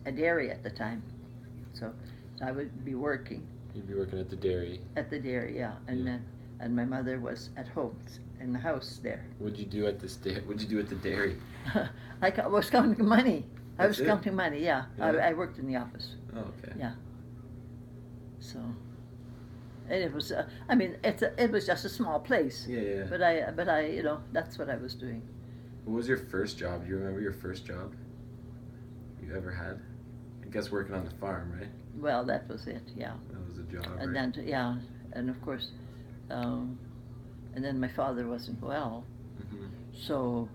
a dairy at the time, so I would be working. You'd be working at the dairy. At the dairy, yeah, and Yeah. then my mother was at home in the house there. What'd you do at this What'd you do at the dairy? I was counting money. I That's was it? counting money. Yeah, Yeah. I worked in the office. Oh, okay. Yeah. So, and it was. I mean, it was just a small place. Yeah, yeah. But I, you know, that's what I was doing. What was your first job? Do you remember your first job you ever had? I guess working on the farm, right? Well, that was it. Yeah. That was a job, And right? then, yeah, and of course, and then my father wasn't well, Mm-hmm. so.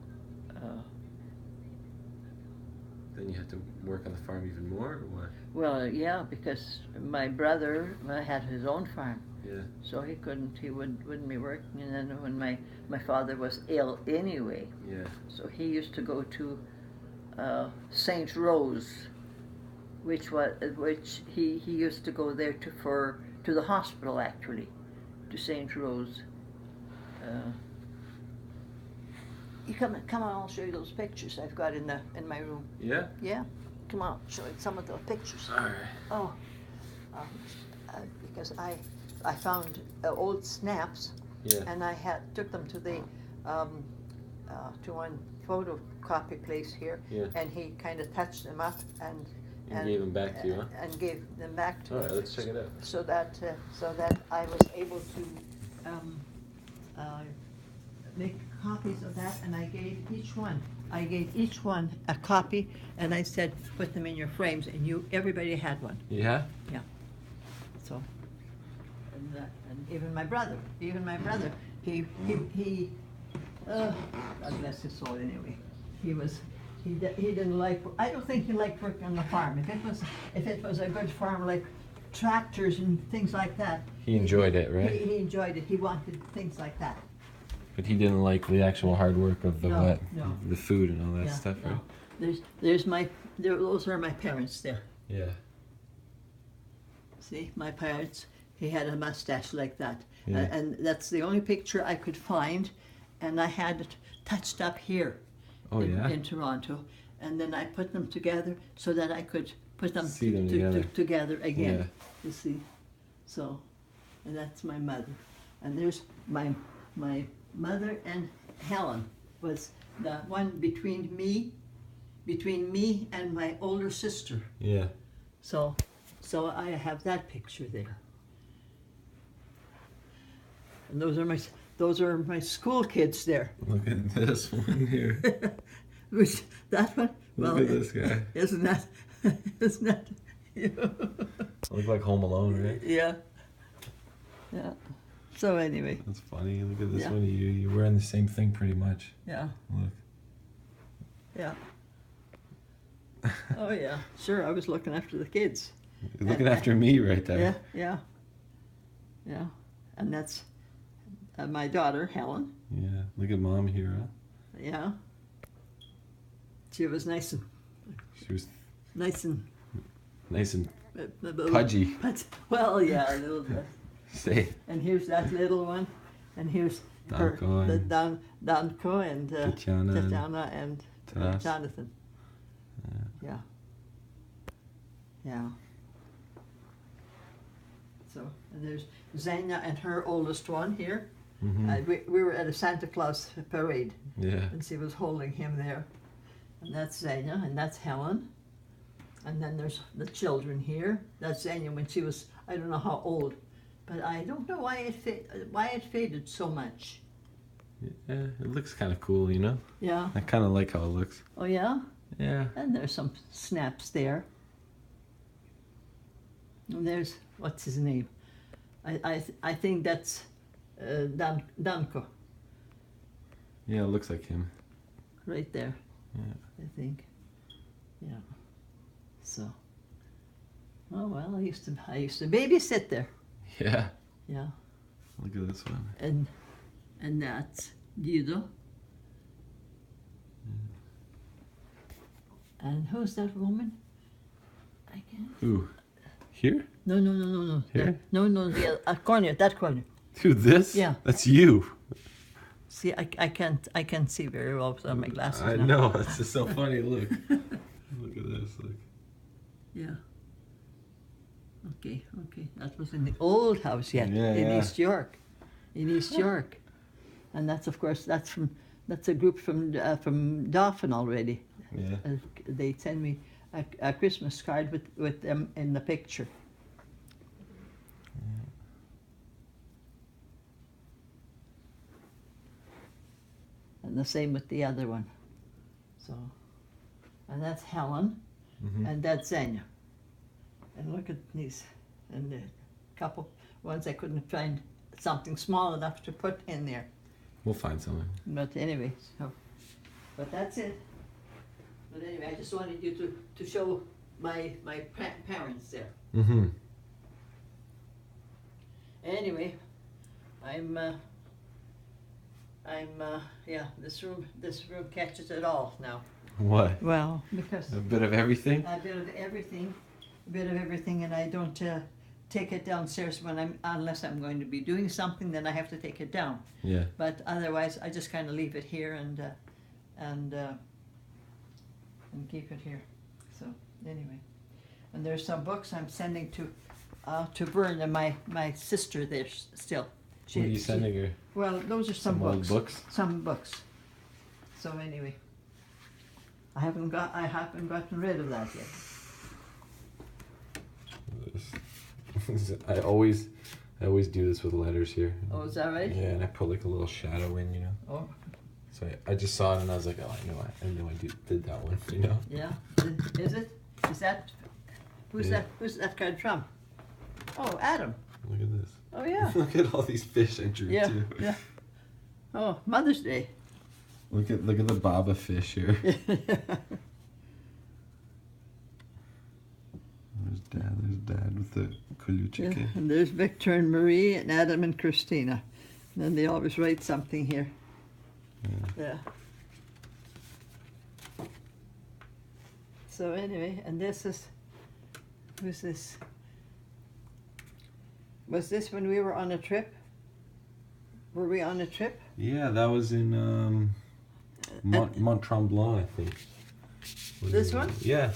Then you had to work on the farm even more, or what? Well, yeah, because my brother had his own farm, Yeah. so he wouldn't be working. And then when my father was ill anyway, Yeah. so he used to go to St. Rose, which he used to go there to the hospital actually, to St. Rose. You come on, I'll show you those pictures I've got in my room. Yeah? Yeah, come on, show you some of those pictures. All right. Oh, because I found old snaps, Yeah. and I took them to the to one photocopy place here, Yeah. and he kind of touched them up and gave them back to you, huh? And gave them back to All me. right, let's check it out. So that I was able to make copies of that, and I gave each one a copy, and I said, put them in your frames, and everybody had one. Yeah? Yeah. So, and even my brother, he God bless his soul anyway. He didn't like, I don't think he liked working on the farm. If it was a good farm like tractors and things like that. He enjoyed it, right? He enjoyed it. He wanted things like that. But he didn't like the actual hard work of the No, no. the food and all that Yeah, stuff, no. right? Those are my parents there. Yeah. See, my parents, he had a mustache like that. Yeah. And that's the only picture I could find, and I had it touched up here in Toronto, and then I put them together so that I could put them, See them together. together again, Yeah. you see. So, and that's my mother. And there's my mother, and Helen was the one between me and my older sister. Yeah. So I have that picture there. And those are my school kids there. Look at this one here. Which that one? Look at this guy. Isn't that? Look like Home Alone, right? Yeah. Yeah. So anyway. That's funny. Look at this Yeah. one. You're wearing the same thing pretty much. Yeah. Look. Yeah. Oh yeah. Sure. I was looking after the kids. You're looking after me right there. Yeah. Yeah. Yeah. And that's my daughter Helen. Yeah. Look at Mom here, huh? Yeah. She was nice and She was nice and pudgy. But well, yeah, a little bit. Say. And here's that little one, and here's Danko the and Danko and Tatiana and Taras. Jonathan. Yeah. Yeah. So and there's Xenia and her oldest one here. Mm-hmm. We were at a Santa Claus parade, Yeah. and she was holding him there. And that's Xenia, and that's Helen. And then there's the children here. That's Xenia when she was, I don't know how old, but I don't know why it faded so much. Yeah. It looks kind of cool, you know? Yeah. I kind of like how it looks. Oh yeah? Yeah. And there's some snaps there. And there's, what's his name? I think that's Danko, Yeah, it looks like him. right there. Yeah. I think. Yeah. So. Oh well, I used to babysit there. Yeah. Yeah. Look at this one. And that's Guido. And who's that woman? I can't. Ooh. Here? No. Here? No, that corner. Dude, this? Yeah. That's you. See, I can't see very well without my glasses I now. know. It's just so funny. Look. Look at this. Look. Yeah. Okay, okay. That was in the old house yet, in East York. In East York. And that's, of course, that's a group from Dauphin already. Yeah. They send me a Christmas card with them in the picture. And the same with the other one. So, and that's Helen, and that's Zenya. And look at these, and a couple ones I couldn't find something small enough to put in there. We'll find something. But anyway, so, but that's it. But anyway, I just wanted you to show my parents there. Mm-hmm. Anyway, yeah, this room catches it all now. What? Well, because A bit of everything? a bit of everything, and I don't take it downstairs unless I'm going to be doing something, then I have to take it down. Yeah. But otherwise, I just kind of leave it here and keep it here. So anyway, and there's some books I'm sending to Vern and my sister there still. What are you sending her? Well, those are some old books. books? Some books. So anyway, I haven't gotten rid of that yet. I always do this with letters here. Oh, is that right? Yeah, and I put like a little shadow in, you know. Oh, So I just saw it and I was like, oh, I know I did that one, you know. yeah. Is it? Is that? Who's Yeah. that? Who's that card from? Oh, Adam. Look at this. Oh yeah. Look at all these fish I drew Yeah, too. yeah. Oh, Mother's Day. Look at the baba fish here. There's dad with the kuluchike. Yeah, and there's Victor and Marie and Adam and Christina. And then they always write something here. Yeah. So anyway, and this is, who's this? Was this when we were on a trip? Were we on a trip? Yeah, that was in Mont Tremblant, I think. This one? Yeah.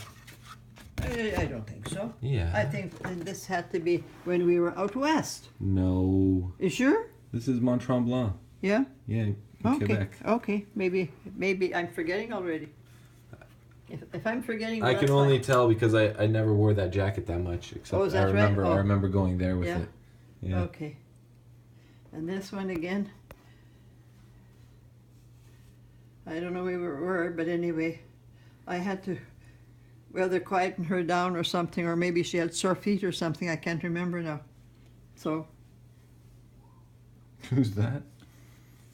I don't think so. Yeah. I think this had to be when we were out west. No. You sure? This is Mont Tremblant. Yeah? Yeah, in Okay. Quebec. Okay. Maybe I'm forgetting already. If I'm forgetting, I well, can that's only fine. tell because I never wore that jacket that much. Except Oh, is I that right? remember Oh. I remember going there with Yeah. it. Yeah. Okay. And this one again. I don't know where we were, but anyway, I had to whether quieten her down or something, or maybe she had sore feet or something. I can't remember now. So Who's that?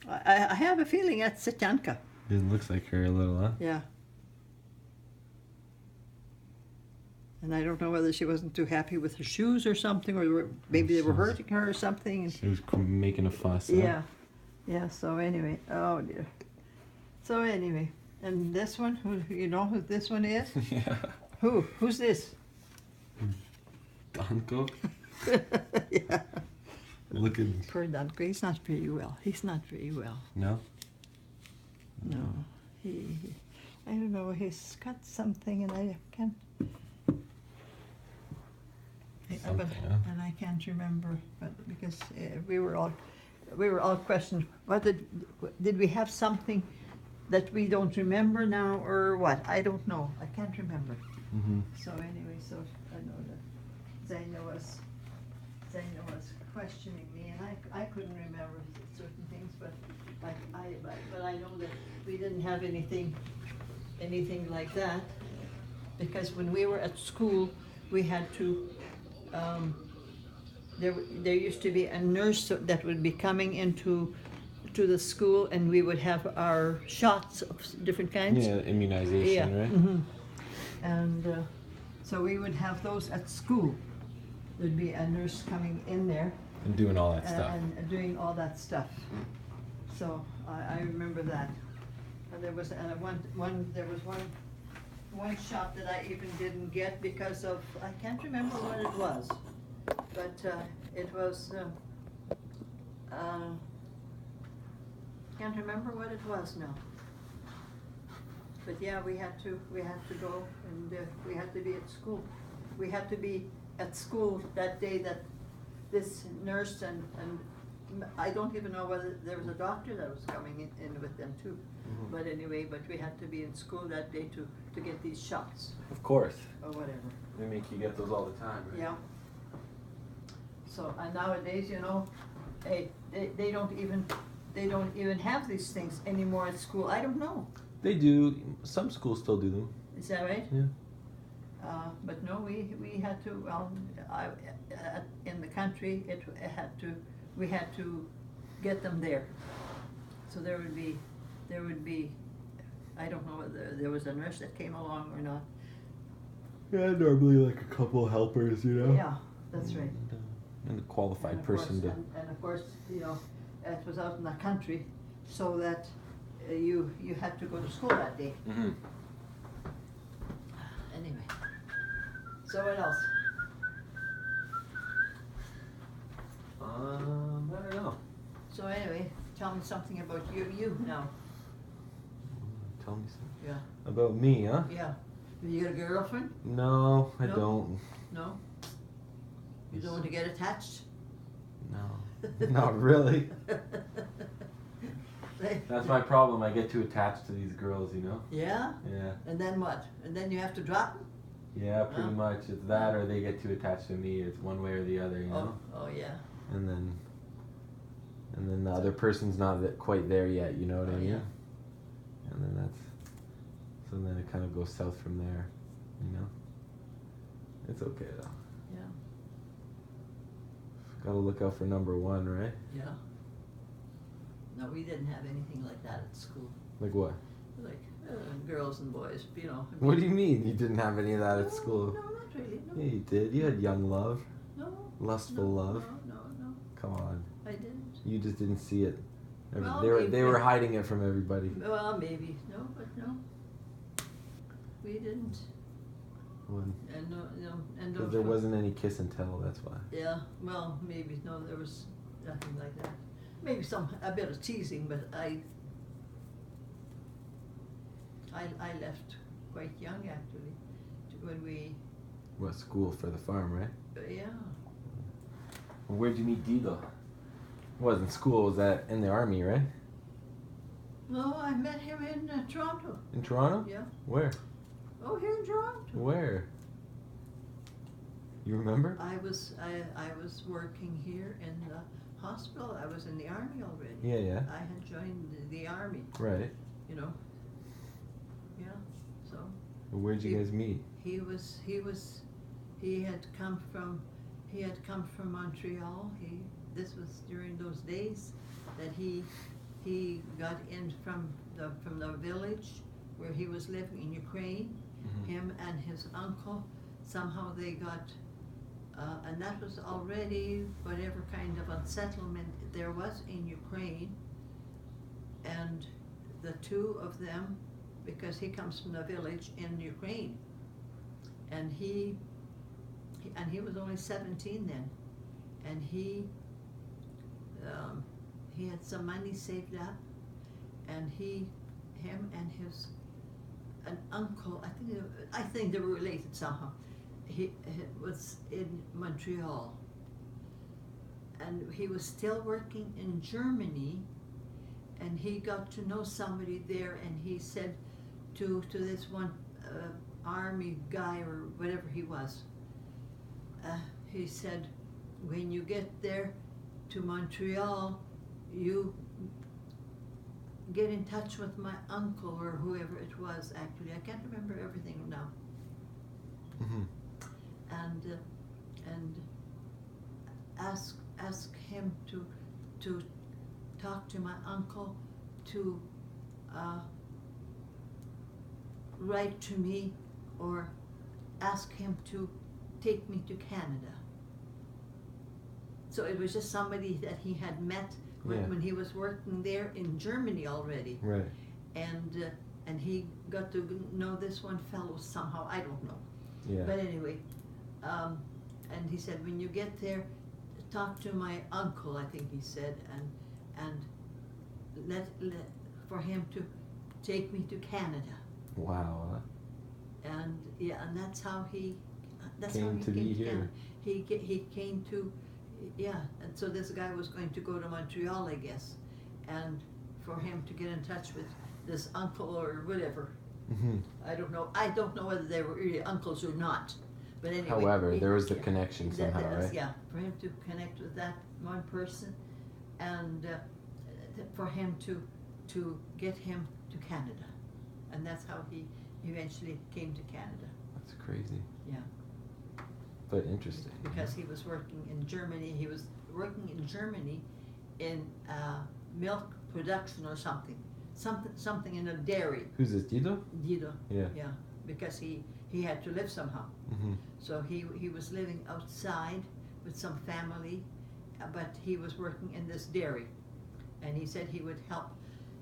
I have a feeling that's Sityanka. It looks like her a little, huh? Yeah. And I don't know whether she wasn't too happy with her shoes or something, or maybe they were hurting her or something. She was making a fuss. Huh? Yeah. Yeah, so anyway, oh dear. So anyway, and this one, you know who this one is? Yeah. Who's this? Danko? Yeah. Look at... Poor Danko, he's not very well. He's not very well. No? No. He I don't know, he's got something and I can't... Something, huh? And I can't remember, but because we were all questioned, did we have something that we don't remember now or what? I don't know. I can't remember. Mm-hmm. So anyway, so I know that Zena was questioning me, and I couldn't remember certain things, but I know that we didn't have anything like that, because when we were at school, we had to. There used to be a nurse that would be coming into the school, and we would have our shots of different kinds. Yeah, immunization, right? Mm-hmm. And so we would have those at school. There'd be a nurse coming in there And doing all that stuff. and doing all that stuff. So I remember that. And there was one shot that I even didn't get because of, I can't remember what it was, but it was, can't remember what it was now. But yeah, we had to go, and we had to be at school. we had to be at school that day that this nurse and I don't even know whether there was a doctor that was coming in with them too. Mhm. But anyway, but we had to be in school that day to get these shots Of course. or whatever. They make you get those all the time, right? Yeah. So, and nowadays, you know, they don't even have these things anymore at school. I don't know. They do. Some schools still do them. Is that right? Yeah. But no, we had to, well, in the country, we had to get them there. So there would be, I don't know whether there was a nurse that came along or not. Yeah, normally like a couple helpers, you know? Yeah, that's right. And a qualified And of person course, to... and of course, you know, it was out in the country, so that you had to go to school that day. Mm-hmm. Anyway, so what else? I don't know. So anyway, tell me something about you now. Tell me something. Yeah. About me, huh? Yeah. You got a girlfriend? No, I No? don't. No? You don't want to get attached? No. Not really. That's my problem. I get too attached to these girls, you know? Yeah? Yeah. And then what? And then you have to drop them? Yeah, pretty Oh. much. It's that or they get too attached to me. It's one way or the other, you know? Oh yeah. And then the other person's not quite there yet, you know what I Oh, mean? yeah. And then so then it kind of goes south from there, you know? It's okay though. Yeah. Gotta look out for number one, right? Yeah. No, we didn't have anything like that at school. Like what? Like girls and boys, you know. What do you mean you didn't have any of that No, at school? No, not really. No. Yeah, you did. You had young love, No. lustful no, love. No. Come on. I didn't. You just didn't see it. Well, They were maybe. hiding it from everybody. Well, maybe. No, but no. We didn't. And and Because there wasn't any kiss and tell, that's why. Yeah, well, maybe. No, there was nothing like that. Maybe a bit of teasing, but I left quite young actually, when we. What, school for the farm, right? Yeah. Well, where'd you meet Dido? It wasn't school, it was that in the army, right? No, I met him in Toronto. In Toronto? Yeah. Where? Oh, here in Toronto. Where? You remember? I was working here in the hospital. I was in the army already. Yeah. I had joined the army. Right. You know. Yeah. So. Well, where'd you guys meet? He had come from Montreal. This was during those days that he got in from the village where he was living in Ukraine. Mm-hmm. Him and his uncle, somehow they got, and that was already whatever kind of unsettlement there was in Ukraine. And the two of them, because he comes from the village in Ukraine, and he was only 17 then, and he had some money saved up, and him and an uncle, I think they were related somehow. He was in Montreal, and he was still working in Germany, and he got to know somebody there, and he said to this one army guy or whatever he was, he said, when you get there to Montreal, you get in touch with my uncle or whoever it was. Actually, I can't remember everything now. Mm-hmm. And ask him to talk to my uncle to write to me, or ask him to take me to Canada. So it was just somebody that he had met when he was working there in Germany already. Right. And he got to know this one fellow somehow, I don't know. Yeah. But anyway, and he said, when you get there, talk to my uncle, I think he said, and let for him to take me to Canada. Wow. And yeah, and that's how he That's came how to be here. Canada. He came to, yeah, and so this guy was going to go to Montreal, I guess, and for him to get in touch with this uncle or whatever. Mm-hmm. I don't know. I don't know whether they were really uncles or not. But anyway. However, there was the connection somehow, right? Yeah, for him to connect with that one person, and for him to get him to Canada, and that's how he eventually came to Canada. That's crazy. Yeah. But interesting. Because he was working in Germany. He was working in Germany in milk production or something. Something in a dairy. Who's this, Dido? Dido. Yeah. Yeah. Because he had to live somehow. Mm-hmm. So he was living outside with some family, but he was working in this dairy. And he said he would help.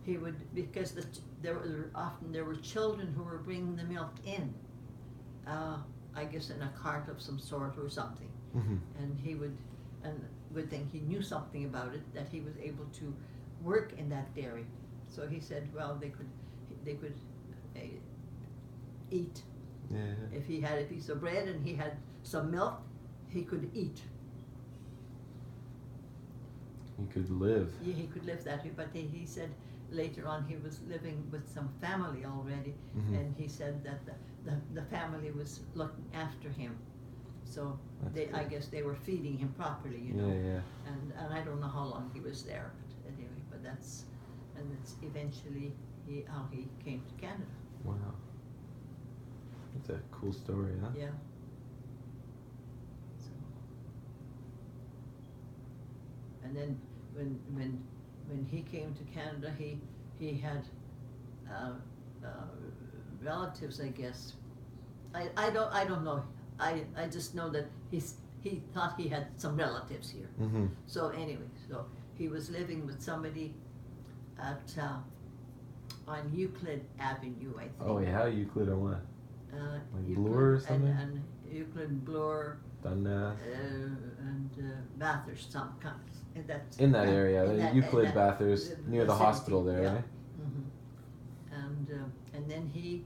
He would, because there were children who were bringing the milk in. I guess in a cart of some sort or something. Mm-hmm. And he would, and good thing he knew something about it, that he was able to work in that dairy. So he said, well, they could eat. Yeah. If he had a piece of bread and he had some milk, he could eat. He could live. Yeah, he could live that way, but he said later on he was living with some family already, Mm-hmm. and he said that the family was looking after him. So That's I good. guess they were feeding him properly, you know. Yeah, yeah. And I don't know how long he was there, but anyway, that's eventually how he came to Canada. Wow. That's a cool story, huh? Yeah. So, and then when he came to Canada, he had relatives, I guess. I don't know. I just know that he thought he had some relatives here. Mm-hmm. So anyway, so he was living with somebody at on Euclid Avenue, I think. Oh yeah, Euclid or what? Like Euclid Bloor or something? and Euclid, Bloor, Dundas. and Bathurst, some kind. That's In that area, in the that- Euclid in that- Bathurst, near the vicinity, hospital there, yeah. right? Mm-hmm. And then he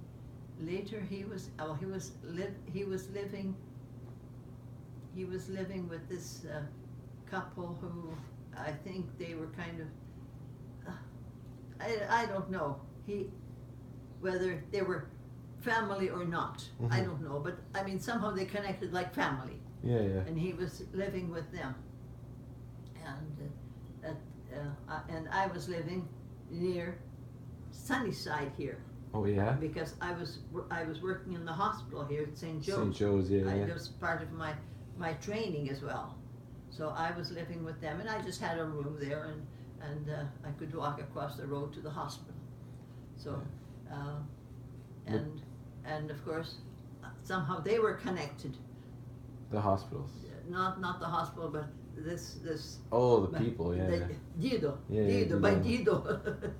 was living with this couple who I think they were kind of I don't know whether they were family or not. Mm-hmm. I don't know, but I mean somehow they connected like family. Yeah, yeah. And he was living with them, and I was living near Sunnyside here, Oh yeah? because I was working in the hospital here at St. Joe's. St. Joe's, yeah, yeah. That was part of my training as well. So I was living with them, and I just had a room there, and I could walk across the road to the hospital. So, and of course, somehow they were connected. The hospitals. Not the hospital, but this. Oh, the people, yeah. Dido. Yeah, yeah, Dido, by Dido. Dido.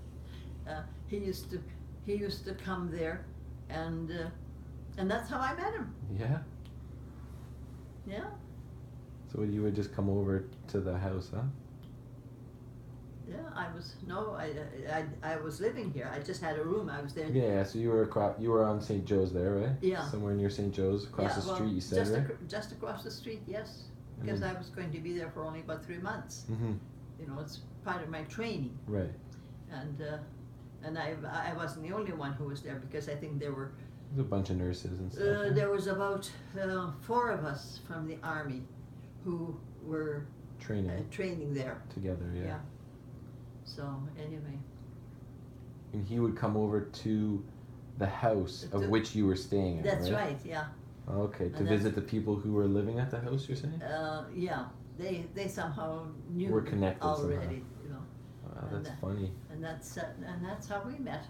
He used to come there, and that's how I met him. Yeah? Yeah. So you would just come over to the house, huh? Yeah, I was living here. I just had a room. I was there. Yeah, so you were on St. Joe's there, right? Yeah. Somewhere near St. Joe's, across the street, you said, just right? just across the street, yes. Because I was going to be there for only about 3 months. Mm-hmm. You know, it's part of my training. Right. And I wasn't the only one who was there, because I think there were There's a bunch of nurses and stuff. Right? there was about 4 of us from the army who were training there. Together, yeah. Yeah. So anyway. And he would come over to the house of which you were staying at, That's right? right, yeah. Okay, to And visit the people who were living at the house, you're saying? Yeah. They somehow knew Were connected already, somehow. you know. Wow, And that's funny. And that's how we met.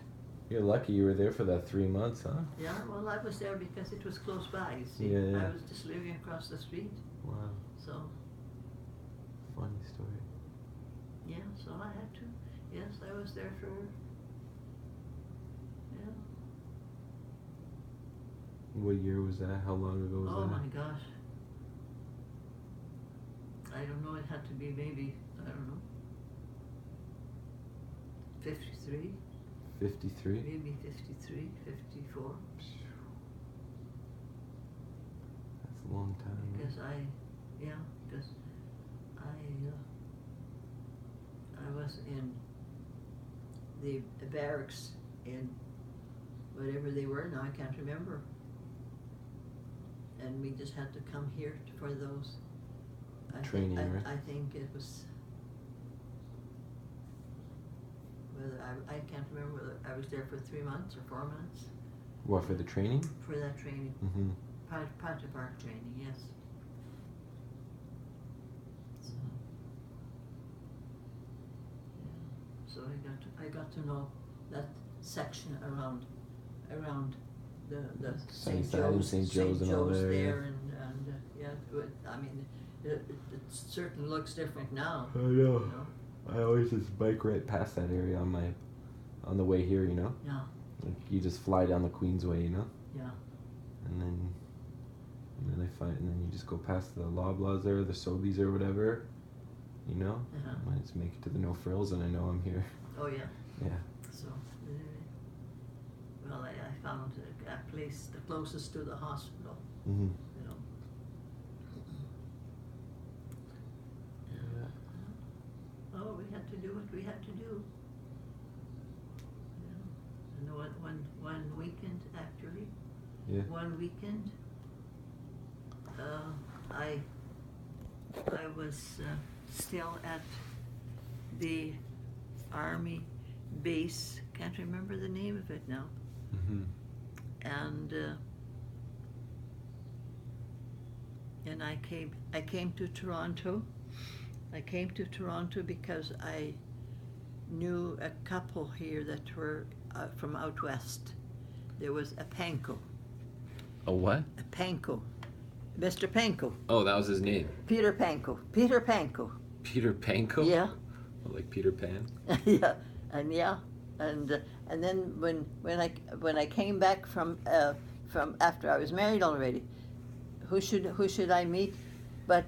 You're lucky you were there for that 3 months, huh? Yeah, well, I was there because it was close by, you see. Yeah, yeah. I was just living across the street, Wow, so, funny story. yeah, so I had to, yes, I was there for, yeah. What year was that? How long ago was Oh that? my gosh. I don't know, it had to be maybe, I don't know, 53, 53? maybe 53, 54. That's because I was in the barracks in whatever they were now, I can't remember. And we just had to come here for those. Training, right? I think it was, whether I can't remember whether I was there for 3 months or 4 months. What, for the training? For that training. Mm-hmm. Part of our training, yes. So, yeah. So I got to know that section around the St. Joe's and all there. and yeah, I mean, it certainly looks different now. I know. You know? I always just bike right past that area on the way here, you know? Yeah, Like you just fly down the Queensway, you know? yeah. And then and then you just go past the Loblaws there, the Sobeys or whatever, you know? Uh-huh. I just make it to the No Frills and I know I'm here. Oh yeah. Yeah. So, well, I found a place the closest to the hospital. Mm-hmm. You know. Yeah. Oh, we had to do what we had to do. Yeah. And one weekend actually. Yeah. One weekend, I was still at the Army base. Can't remember the name of it now. Mm-hmm. And I came to Toronto. I came to Toronto because I knew a couple here that were from out west. There was a Panko. A what? A Panko. Mr. Panko. Oh, that was his name. Peter Panko. Peter Panko. Peter Panko? Yeah. Oh, like Peter Pan? Yeah. And then when I came back from after I was married already, who should I meet but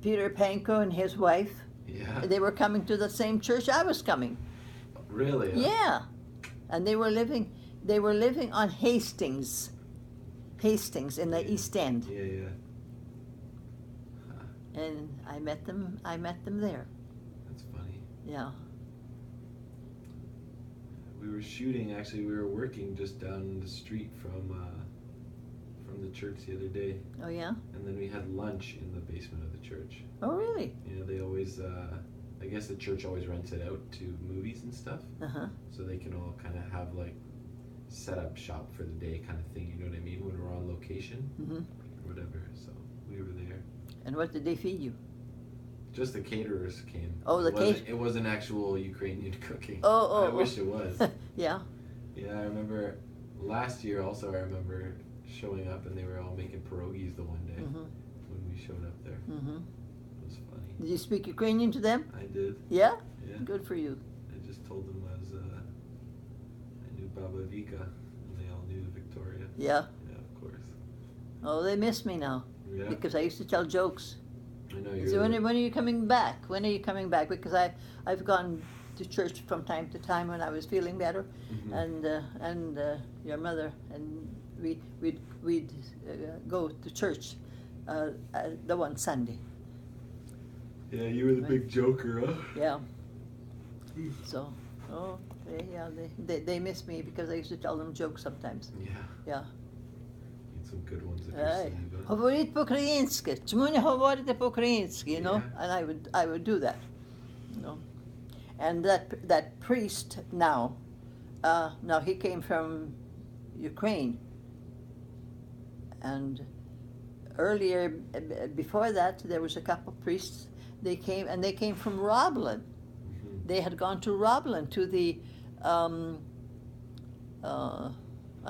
Peter Panko and his wife? Yeah. They were coming to the same church I was coming. Really? Yeah. And they were living on Hastings in the East End. Yeah, yeah. Huh. And I met them there. That's funny. Yeah. We were shooting, actually, we were working just down the street from the church the other day. Oh yeah? And then we had lunch in the basement of the church. Oh really? You know, they always, I guess the church always rents it out to movies and stuff. Uh-huh. So they can all kind of have like set up shop for the day kind of thing, you know what I mean, when we're on location Mm-hmm. or whatever. So we were there. And what did they feed you? Just the caterers came. Oh, the It wasn't actual Ukrainian cooking. Oh. I wish it was. Yeah. Yeah, I remember last year also, I remember showing up and they were all making pierogies the one day Mm-hmm. when we showed up there. Mm-hmm. It was funny. Did you speak Ukrainian to them? I did. Yeah? Yeah. Good for you. I just told them I knew babav8410037 and they all knew Victoria. Yeah. Yeah, of course. Oh, they miss me now. Yeah. Because I used to tell jokes. I know So when are you coming back? When are you coming back? Because I've gone to church from time to time when I was feeling better, Mhm. and your mother and we'd go to church the one Sunday. Yeah, you were the big joker, huh? Yeah. So, they miss me because I used to tell them jokes sometimes. Yeah. Yeah. Need some good ones if Hey, you sleep. говорить по-українськи. Чому не говорите по-українськи, you know? Yeah. And I would do that, you know. And that priest now he came from Ukraine. And earlier, before that, there was a couple priests. They came from Roblin. Mhm. They had gone to Roblin to the,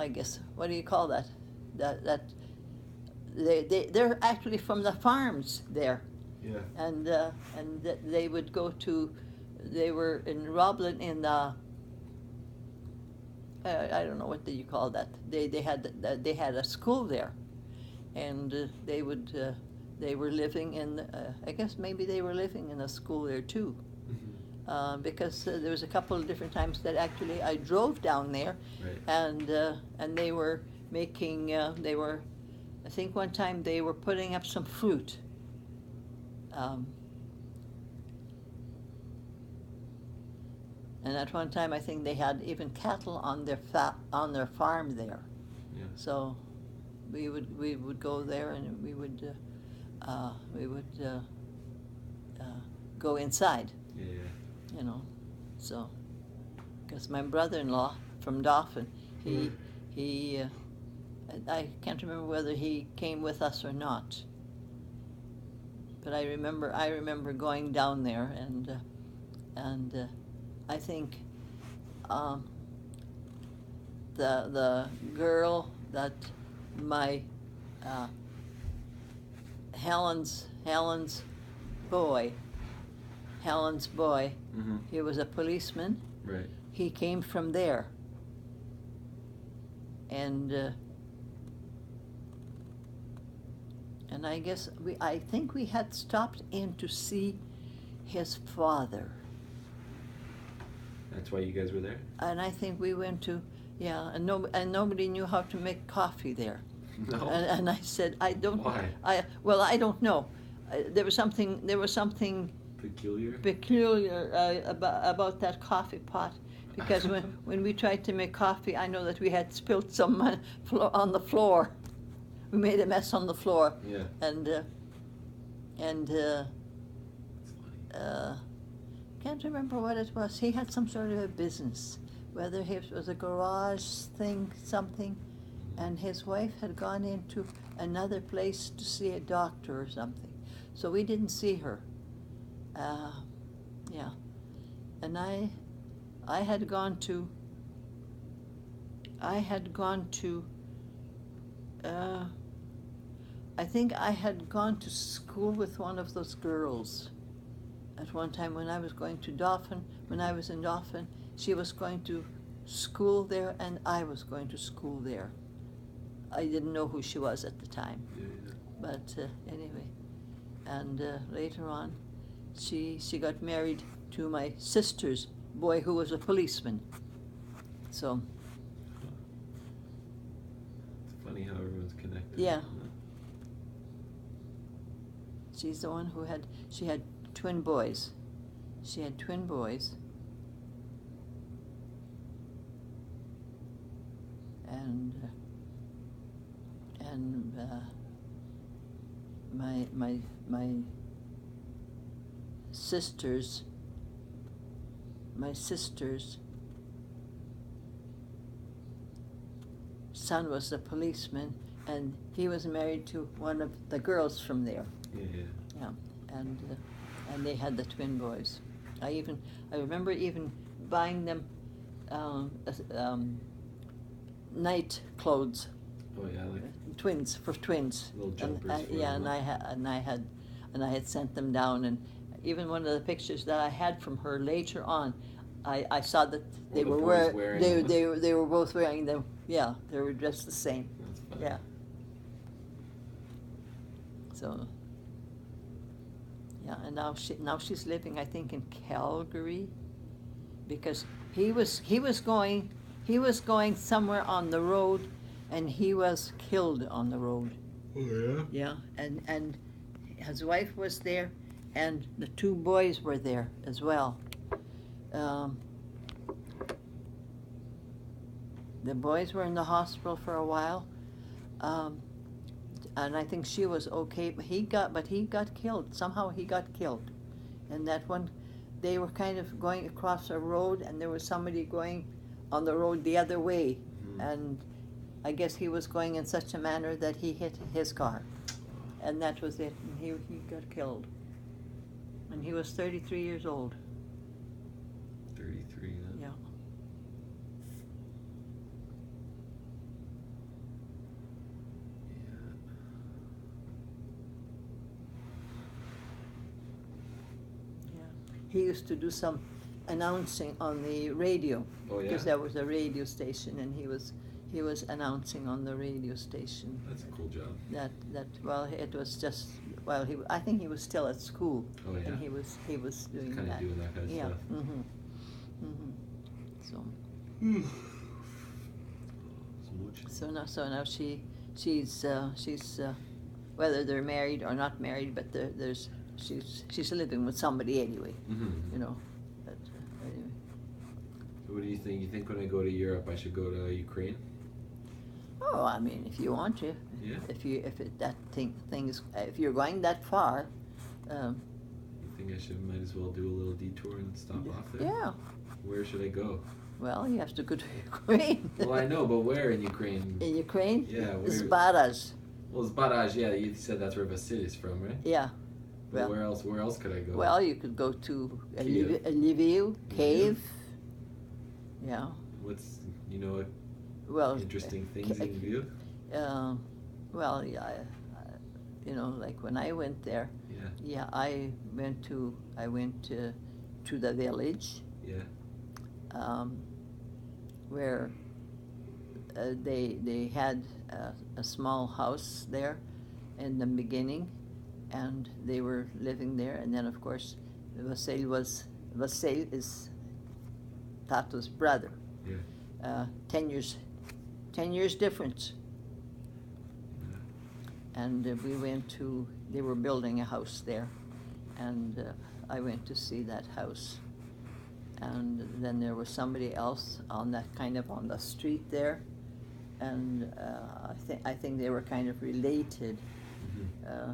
I guess, what do you call that? They're actually from the farms there, Yeah. and they would go to. They were in Roblin in the. I don't know what do you call that. They had a school there, and they were living in. I guess maybe they were living in a school there too. Mhm. Because there was a couple of different times that actually I drove down there, Right. and they were making I think one time they were putting up some fruit. And at one time, I think they had even cattle on their farm there. Yeah. So we would go there, and we would go inside. Yeah. You know, so because my brother-in-law from Dauphin, he I can't remember whether he came with us or not. But I remember going down there, and I think the girl that my Helen's boy, Mm-hmm. he was a policeman. Right. He came from there, and I guess I think we had stopped in to see his father. That's why you guys were there? And I think we went to, yeah, and nobody knew how to make coffee there. No. And I said, I don't. Why? I don't know. There was something peculiar about that coffee pot, because when we tried to make coffee, I know that we had spilled some on the floor. We made a mess on the floor. Yeah. And can't remember what it was. He had some sort of a business, whether it was a garage thing, something, and his wife had gone into another place to see a doctor or something. So we didn't see her. Yeah. And I had gone to I think I had gone to school with one of those girls at one time when I was going to Dauphin. When I was in Dauphin, she was going to school there, and I was going to school there. I didn't know who she was at the time. Yeah. But anyway, and later on, she got married to my sister's boy, who was a policeman. So. It's funny how everyone's connected. Yeah. She's the one who had twin boys. She had twin boys. And my sister's son was a policeman, and he was married to one of the girls from there. Yeah. And they had the twin boys. I remember even buying them night clothes. Oh yeah, like twins. little jumpers. Yeah, and I had sent them down, and even one of the pictures that I had from her later on, I saw that they were both wearing them. Yeah, they were dressed the same. That's funny. Yeah. So. Yeah, and now she's living, I think, in Calgary, because he was going somewhere on the road, and he was killed on the road. Oh yeah. Yeah, and his wife was there, and the two boys were there as well. The boys were in the hospital for a while, and I think she was okay. But he got killed. Somehow he got killed, and that one, they were kind of going across a road, and there was somebody going on the road the other way, and I guess he was going in such a manner that he hit his car, and that was it. And he got killed, and he was 33 years old. 33. Yeah. He used to do some announcing on the radio. Oh yeah. Because there was a radio station, and he was announcing on the radio station. That's a cool job. It was just I think he was still at school. Oh yeah. And he was doing kind that. of doing that kind of Yeah. stuff. Mm-hmm. Mm-hmm. So. So now she's whether they're married or not married, but she's living with somebody anyway. Mm-hmm. You know. But anyway. So what do you think? You think when I go to Europe, I should go to Ukraine? Oh, I mean, if you want to. Yeah. If you're going that far. You think I might as well do a little detour and stop off there? Yeah. Where should I go? Well, you have to go to Ukraine. Well, I know, but where in Ukraine? In Ukraine? Yeah, where? Zbaraj. Well, Zbaraj, yeah, you said that's where Vasil is from, right? Yeah. But Well, where else could I go? Well, you could go to Kiev. Lviv, Cave. Yeah. What's, Well, interesting things in view? well, yeah, like when I went there, Yeah. I went to the village, Yeah. where they had a small house there in the beginning, and they were living there. And then, of course, Vasil is Tato's brother. Yeah. 10 years difference. And they were building a house there, and I went to see that house. And then there was somebody else on the street there, and I think they were kind of related. Mm-hmm.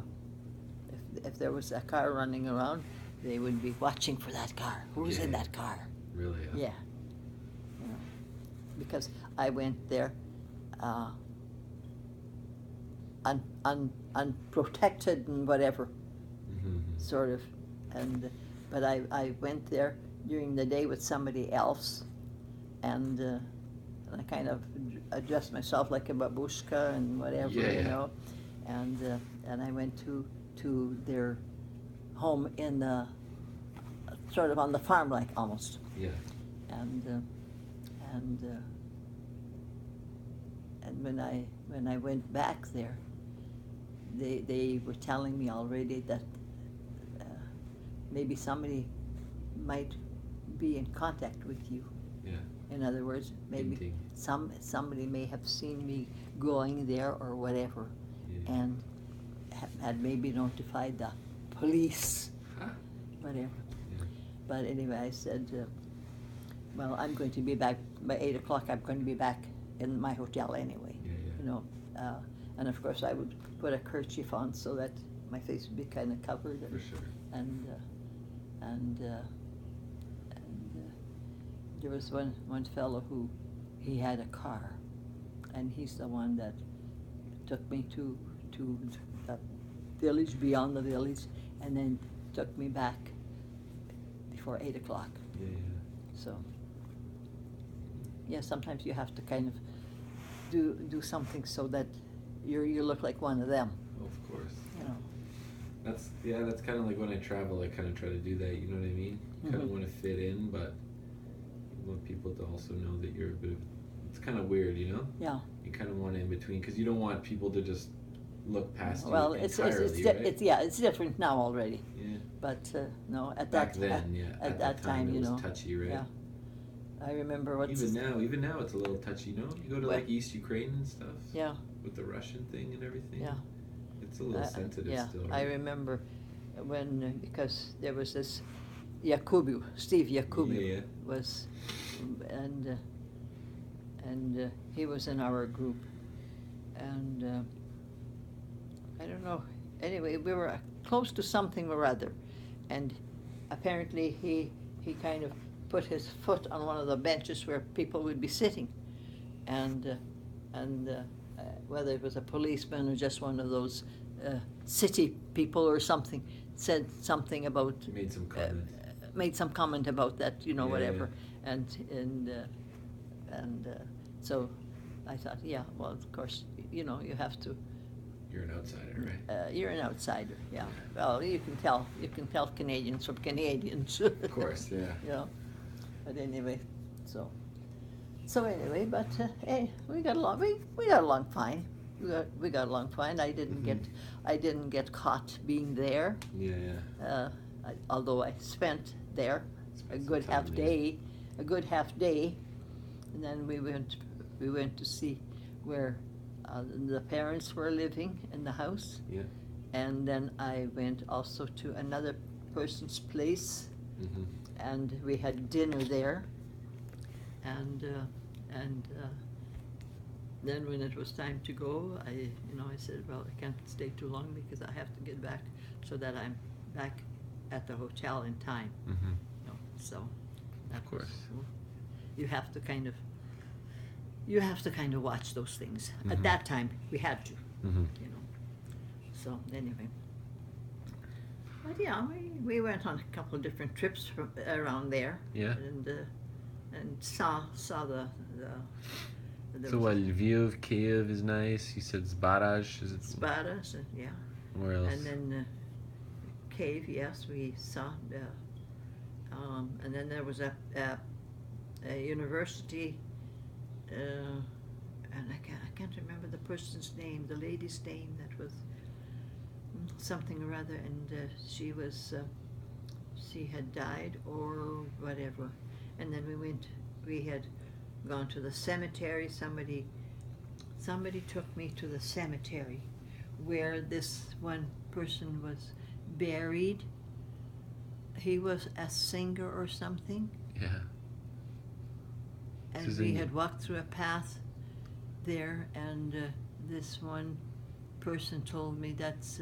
If there was a car running around, they would be watching for that car. Who's in that car? Really? Yeah. Because I went there unprotected and whatever, Mm-hmm. sort of, but I went there during the day with somebody else, and I kind of dressed myself like a babushka and whatever, Yeah. And I went to their home in the sort of on the farm, like almost, Yeah. and when I went back there, they were telling me already that maybe somebody might be in contact with you. Yeah. In other words, maybe Hinting. somebody may have seen me going there or whatever, Yeah. and had maybe notified the police, Huh? whatever. Yeah. But anyway, I said, well, I'm going to be back by 8 o'clock. I'm going to be back in my hotel anyway. Yeah. And of course I would put a kerchief on so that my face would be kind of covered. For sure. And there was one fellow who he had a car, and he's the one that took me to the village, beyond the village, and then took me back before 8 o'clock. Yeah. So yeah, sometimes you have to kind of do something so that you look like one of them. Of course. You know. That's kind of like when I travel, I kind of try to do that. You know what I mean? You kind of want to fit in, but you want people to also know that you're a bit of. It's kind of weird, you know? Yeah. You kind of want in between because you don't want people to just look past Well, you it's entirely, right? it's different now already. Yeah. But no, at Back that then, yeah. at that time, it you was know. touchy, right? Yeah. I remember what. Even now, it's a little touchy. You know, you go to Well, like East Ukraine and stuff. Yeah. With the Russian thing and everything. Yeah. It's a little sensitive yeah, still. I Right? remember when because there was this Steve Yakubu Yeah. was, and he was in our group, and I don't know. Anyway, we were close to something or other, and apparently he kind of put his foot on one of the benches where people would be sitting, and whether it was a policeman or just one of those city people or something, said something about made some comment about that, whatever, and so I thought, yeah, well, of course, you have to. You're an outsider, right? You're an outsider, yeah. Well, you can tell Canadians from Canadians. Of course, yeah. But anyway, so anyway, but hey, we got along. We got along fine. We got along fine. I didn't get caught being there. Yeah. Although I spent there a some good time, half day, and then we went to see where the parents were living in the house. Yeah. And then I went also to another person's place, Mm-hmm. and we had dinner there. And then when it was time to go, I said, well, I can't stay too long because I have to get back so that I'm back at the hotel in time. Mm-hmm. So that Of course. was, you have to kind of watch those things. Mm-hmm. At that time, we had to, Mm-hmm. So anyway. But yeah, we went on a couple of different trips around there. Yeah. And saw the So what, Lviv, Kiev is nice. You said Zbaraj. Is it? Spadas, yeah. Where else? And then cave, yes, we saw. And then there was a university, and I can't remember the person's name, the lady's name. That was something or other, and she had died or whatever. And then we had gone to the cemetery. Somebody took me to the cemetery where this one person was buried. He was a singer or something. Yeah. And we had walked through a path there, and this one person told me that's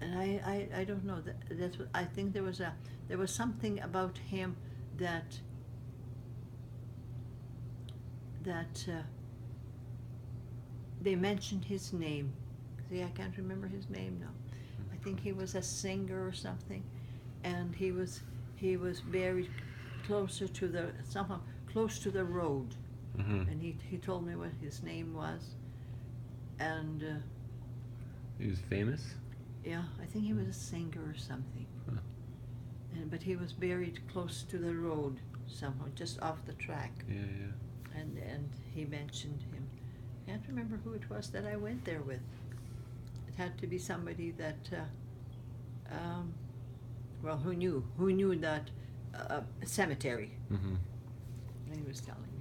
and I don't know. That's what I think. There was something about him that they mentioned his name. See, I can't remember his name now. I think he was a singer or something, and he was buried closer to close to the road. Mm-hmm. And he told me what his name was, and He was famous. yeah, I think he was a singer or something. Huh. But he was buried close to the road somehow, just off the track. Yeah, yeah. And he mentioned him. I can't remember who it was that I went there with. It had to be somebody that, who knew that cemetery. Mm-hmm. And he was telling me.